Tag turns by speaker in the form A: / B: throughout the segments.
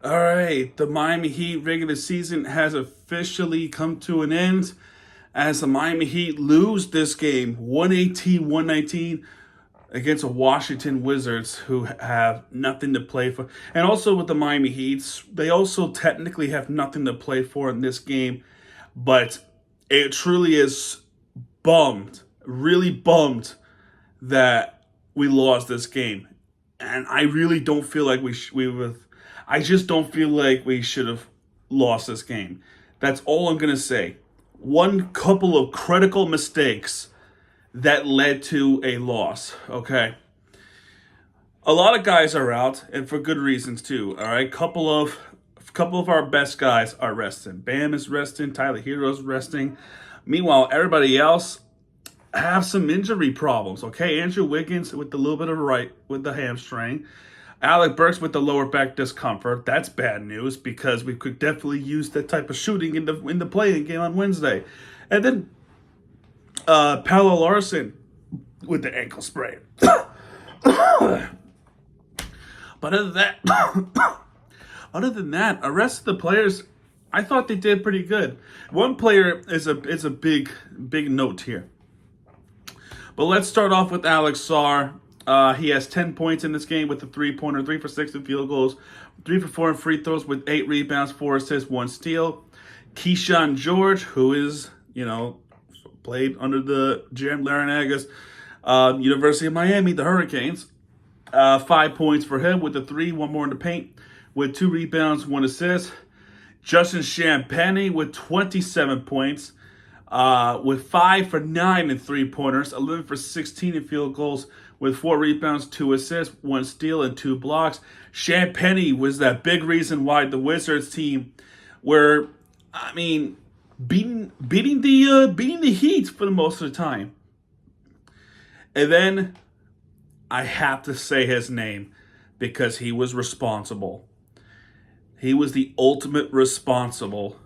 A: All right, the Miami Heat regular season has officially come to an end as the Miami Heat lose this game 118-119 against the Washington Wizards, who have nothing to play for. And also with the Miami Heat, they also technically have nothing to play for in this game, but it truly is really bummed that we lost this game. And I really don't feel like I just don't feel like we should have lost this game. That's all I'm going to say. One couple of critical mistakes that led to a loss, okay? A lot of guys are out, and for good reasons too, all right? Couple of our best guys are resting. Bam is resting, Tyler Hero's resting. Meanwhile, everybody else have some injury problems, okay? Andrew Wiggins with a little bit of with the hamstring. Alec Burks with the lower back discomfort. That's bad news because we could definitely use that type of shooting in the playing game on Wednesday. And then Paolo Larson with the ankle sprain. But other than that, the rest of the players, I thought they did pretty good. One player is a big note here. But let's start off with Alex Sarr. He has 10 points in this game with a three-pointer, 3 for 6 in field goals, 3 for 4 in free throws with 8 rebounds, 4 assists, 1 steal. Keyshawn George, who is, played under the Jam Larranaga's University of Miami, the Hurricanes. 5 points for him with a 3, 1 more in the paint, with 2 rebounds, 1 assist. Justin Champagnie with 27 points. With 5 for 9 in three-pointers, 11 for 16 in field goals, with 4 rebounds, 2 assists, 1 steal, and 2 blocks. Champagnie was that big reason why the Wizards team were, beating the Heat for the most of the time. And then I have to say his name because he was responsible. He was the ultimate responsible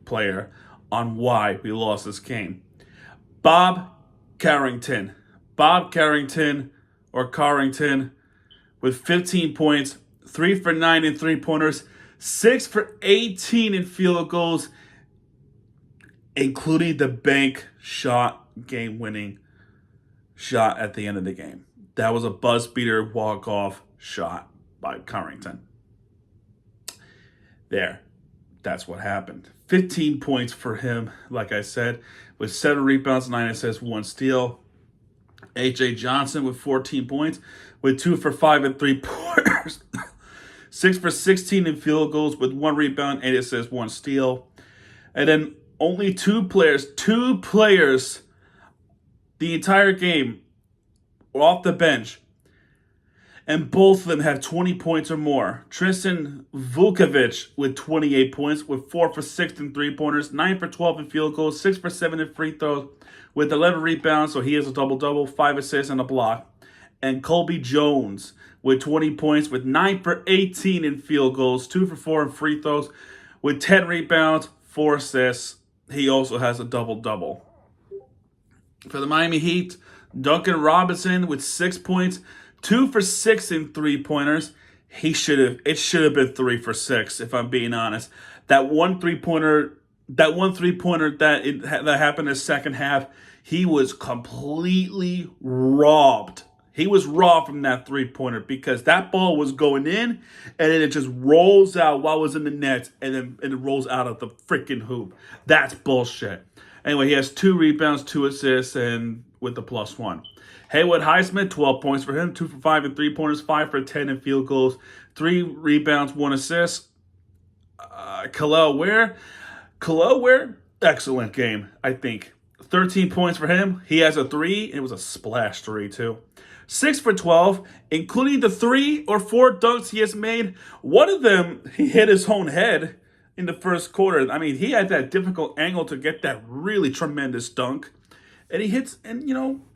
A: player on why we lost this game. Bob Carrington. Bob Carrington, or Carrington, with 15 points, 3 for 9 in three-pointers, 6 for 18 in field goals, including the bank shot, game-winning shot at the end of the game. That was a buzz-beater walk-off shot by Carrington. There. That's what happened. 15 points for him, like I said, with 7 rebounds, 9 assists, 1 steal. A.J. Johnson with 14 points, with 2 for 5 in three-pointers. 6 for 16 in field goals, with 1 rebound, 8 assists, 1 steal. And then only two players the entire game were off the bench. And both of them have 20 points or more. Tristan Vukovic with 28 points, with 4 for 6 in three-pointers, 9 for 12 in field goals, 6 for 7 in free throws, with 11 rebounds, so he has a double-double, 5 assists and a block. And Colby Jones with 20 points, with 9 for 18 in field goals, 2 for 4 in free throws, with 10 rebounds, 4 assists. He also has a double-double. For the Miami Heat, Duncan Robinson with 6 points, 2 for 6 in three-pointers. It should have been 3 for 6, if I'm being honest. That one three-pointer that happened in the second half, he was completely robbed. He was robbed from that three-pointer because that ball was going in and then it just rolls out while it was in the net and it rolls out of the freaking hoop. That's bullshit. Anyway, he has 2 rebounds, 2 assists, and with the +1. Haywood Highsmith, 12 points for him, 2 for 5 in three-pointers, 5 for 10 in field goals, 3 rebounds, 1 assist. Kel'el Ware, excellent game, I think. 13 points for him. He has a 3, and it was a splash 3, too. 6 for 12, including the 3 or 4 dunks he has made. One of them, he hit his own head in the first quarter. He had that difficult angle to get that really tremendous dunk. And he hits,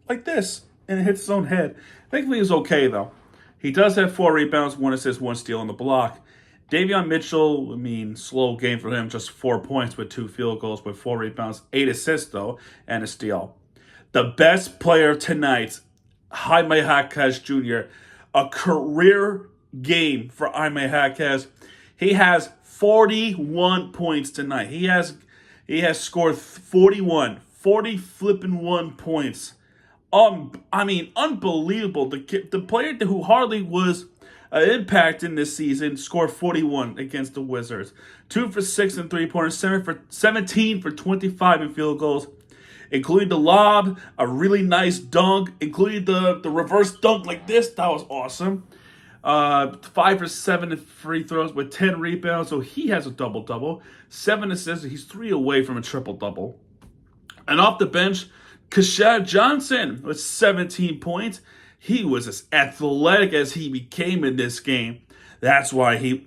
A: like this. And it hits his own head. Thankfully, he was okay, though. He does have 4 rebounds, 1 assist, 1 steal on the block. Davion Mitchell, slow game for him, just 4 points with 2 field goals, with 4 rebounds, 8 assists, though, and a steal. The best player tonight, Jaime Jaquez Jr., a career game for Jaime Jaquez. He has 41 points tonight. He has scored 40 flipping 1 points. I mean, unbelievable. The player who hardly was an impact in this season scored 41 against the Wizards. 2 for 6 in 3-pointers, 17 for 25 in field goals, including the lob, a really nice dunk, including the reverse dunk like this. That was awesome. 5 for 7 in free throws with 10 rebounds, so he has a double-double. 7 assists, he's 3 away from a triple-double. And off the bench, Keshad Johnson with 17 points. He was as athletic as he became in this game. That's why he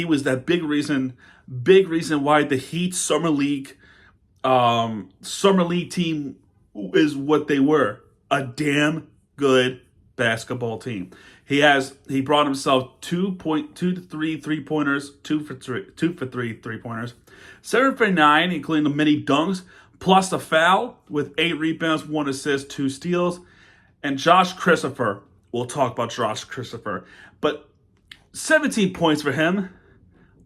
A: was that big reason why the Heat Summer League team is what they were. A damn good basketball team. He brought himself 2 to 3 3-pointers, 2 for 3 3-pointers, 7 for 9, including the mini dunks, plus a foul with 8 rebounds, 1 assist, 2 steals. And Josh Christopher, we'll talk about Josh Christopher, but 17 points for him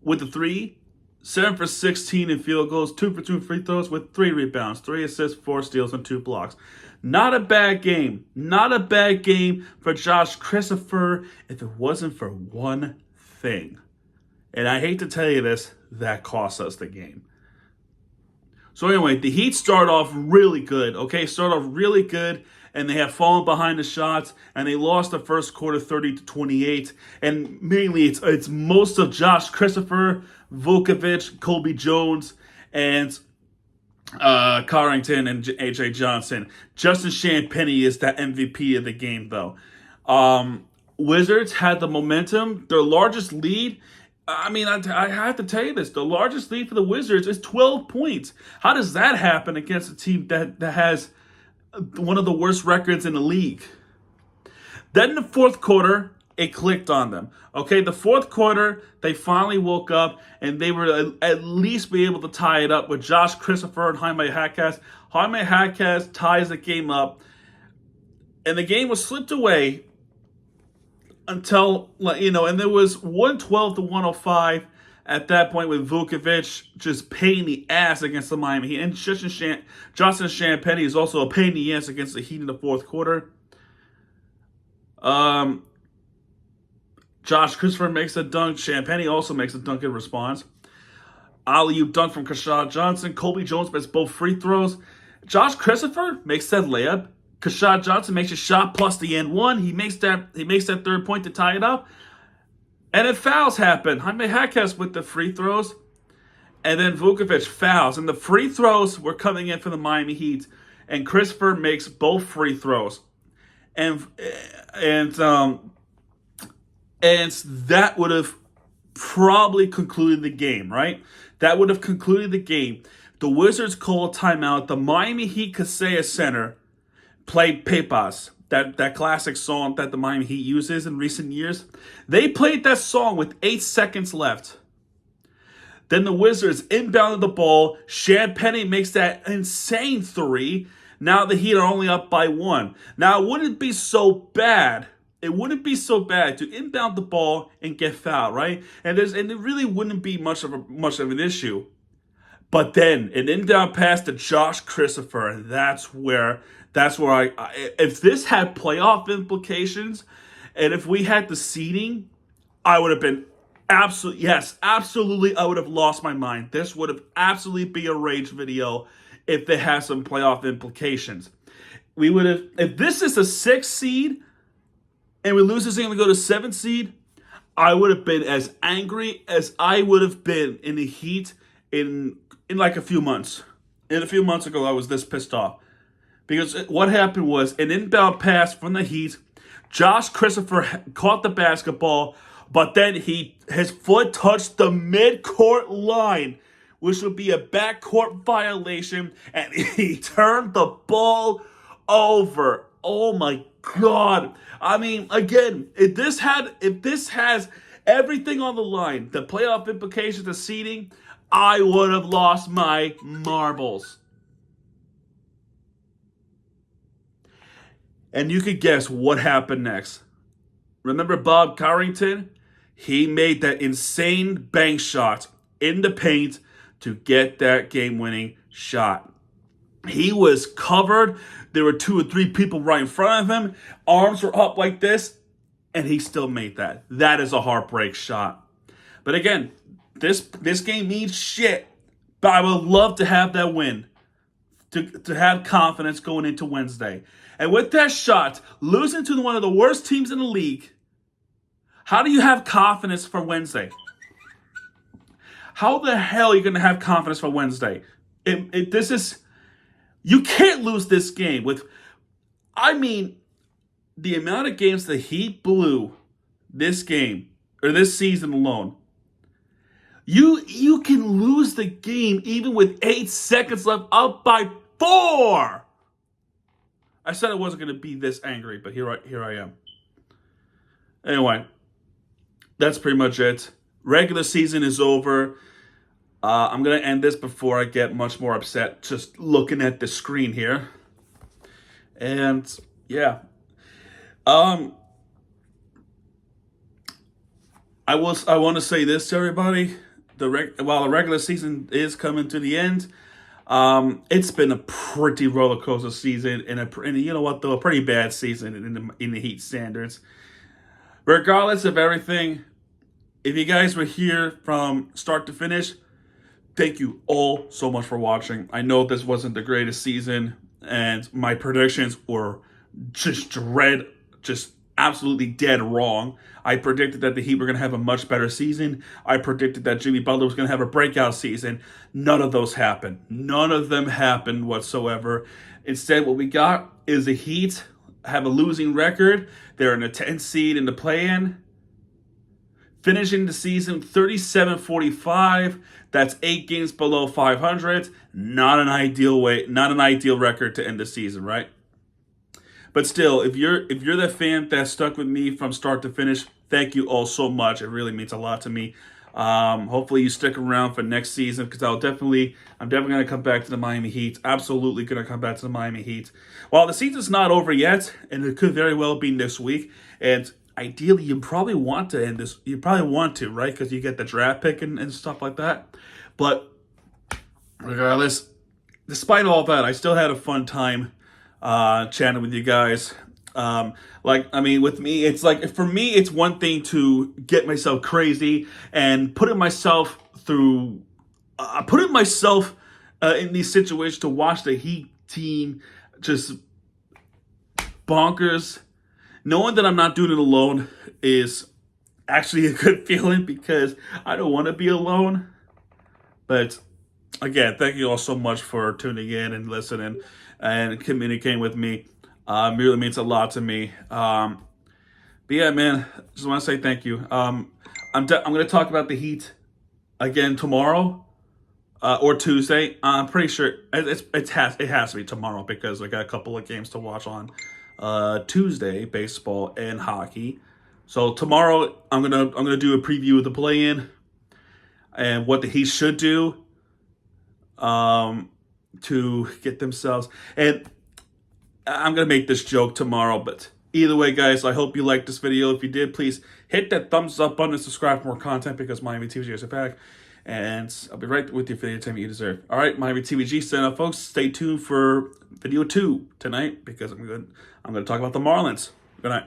A: with the 3, 7 for 16 in field goals, 2 for 2 free throws with 3 rebounds, 3 assists, 4 steals, and 2 blocks. Not a bad game. Not a bad game for Josh Christopher if it wasn't for one thing. And I hate to tell you this, that cost us the game. So anyway, the Heat start off really good, and they have fallen behind the shots, and they lost the first quarter 30-28. And mainly it's most of Josh Christopher, Vukovic, Colby Jones, and Carrington and AJ Johnson. Justin Champagnie is the MVP of the game, though. Wizards had the momentum. Their largest lead, I have to tell you this. The largest lead for the Wizards is 12 points. How does that happen against a team that has one of the worst records in the league? Then in the fourth quarter, it clicked on them. Okay, the fourth quarter, they finally woke up, and they were at least be able to tie it up with Josh Christopher and Jaime Jaquez. Jaime Jaquez ties the game up, and the game was slipped away until, and there was 112-105 at that point with Vukovic just pain in the ass against the Miami Heat. And Justin Champagnie is also a pain in the ass against the Heat in the fourth quarter. Josh Christopher makes a dunk. Champagnie also makes a dunk in response. Alley-oop dunk from Keshad Johnson. Colby Jones makes both free throws. Josh Christopher makes that layup. Keshad Johnson makes a shot plus the end one. He makes that third point to tie it up. And then fouls happen. Jaime Jaquez with the free throws. And then Vukovic fouls. And the free throws were coming in for the Miami Heat. And Christopher makes both free throws. And that would have probably concluded the game, right? That would have concluded the game. The Wizards call a timeout. The Miami Heat Kaseya Center played Pepas, that classic song that the Miami Heat uses in recent years. They played that song with 8 seconds left. Then the Wizards inbounded the ball. Champagnie makes that insane 3. Now the Heat are only up by 1. Now, it wouldn't be so bad. It wouldn't be so bad to inbound the ball and get fouled, right? And it really wouldn't be much of an issue. But then an inbound pass to Josh Christopher, and that's where I if this had playoff implications, and if we had the seeding, I would have been absolutely, I would have lost my mind. This would have absolutely be a rage video if it has some playoff implications. We would have, if this is a 6th seed and we lose this game and go to 7th seed, I would have been as angry as I would have been in the Heat in like a few months. In a few months ago, I was this pissed off. Because what happened was an inbound pass from the Heat. Josh Christopher caught the basketball, but then his foot touched the midcourt line, which would be a backcourt violation, and he turned the ball over. Oh my God. I mean, again, if this has everything on the line, the playoff implications, the seeding, I would have lost my marbles. And you could guess what happened next. Remember Bob Carrington? He made that insane bank shot in the paint to get that game-winning shot. He was covered. There were 2 or 3 people right in front of him. Arms were up like this, and he still made that. That is a heartbreak shot. But again, this game means shit. But I would love to have that win. To have confidence going into Wednesday. And with that shot, losing to one of the worst teams in the league, how do you have confidence for Wednesday? How the hell are you going to have confidence for Wednesday? You can't lose this game with, the amount of games the Heat blew this game, or this season alone. You can lose the game even with 8 seconds left, up by 4. I said I wasn't going to be this angry, but here I am. Anyway, that's pretty much it. Regular season is over. I'm going to end this before I get much more upset just looking at the screen here. And, yeah. I want to say this to everybody. While the regular season is coming to the end, it's been a pretty roller coaster season and you know what, though, a pretty bad season in the Heat standards. Regardless of everything, if you guys were here from start to finish, thank you all so much for watching. I know this wasn't the greatest season, and my predictions were just absolutely dead wrong. I predicted that the Heat were going to have a much better season. I predicted that Jimmy Butler was going to have a breakout season. None of those happened. None of them happened whatsoever. Instead, what we got is the Heat have a losing record. They're in a 10th seed in the play-in. Finishing the season 37-45. That's 8 games below 500. Not an ideal record to end the season, right? But still, if you're the fan that stuck with me from start to finish, thank you all so much. It really means a lot to me. Hopefully you stick around for next season, because I'm definitely going to come back to the Miami Heat. Absolutely going to come back to the Miami Heat. Well, the season's not over yet, and it could very well be this week. And ideally, you probably want to end this. You probably want to, right? Because you get the draft pick and stuff like that. But regardless, despite all that, I still had a fun time chatting with you guys. With me, it's like, for me, it's one thing to get myself crazy and putting myself in these situations to watch the Heat team just bonkers. Knowing that I'm not doing it alone is actually a good feeling, because I don't want to be alone. But again, thank you all so much for tuning in and listening and communicating with me. It really means a lot to me. But yeah, man, just want to say thank you. I'm going to talk about the Heat again tomorrow or Tuesday. I'm pretty sure it has to be tomorrow, because I got a couple of games to watch on Tuesday, baseball and hockey. So tomorrow I'm gonna do a preview of the play-in and what the Heat should do to get themselves. And I'm going to make this joke tomorrow, but either way, guys, I hope you liked this video. If you did, please hit that thumbs up button and subscribe for more content, because Miami TVG is back. And I'll be right with you for the time you deserve. All right, Miami TVG, sign up, folks. Stay tuned for video 2 tonight, because I'm going to talk about the Marlins. Good night.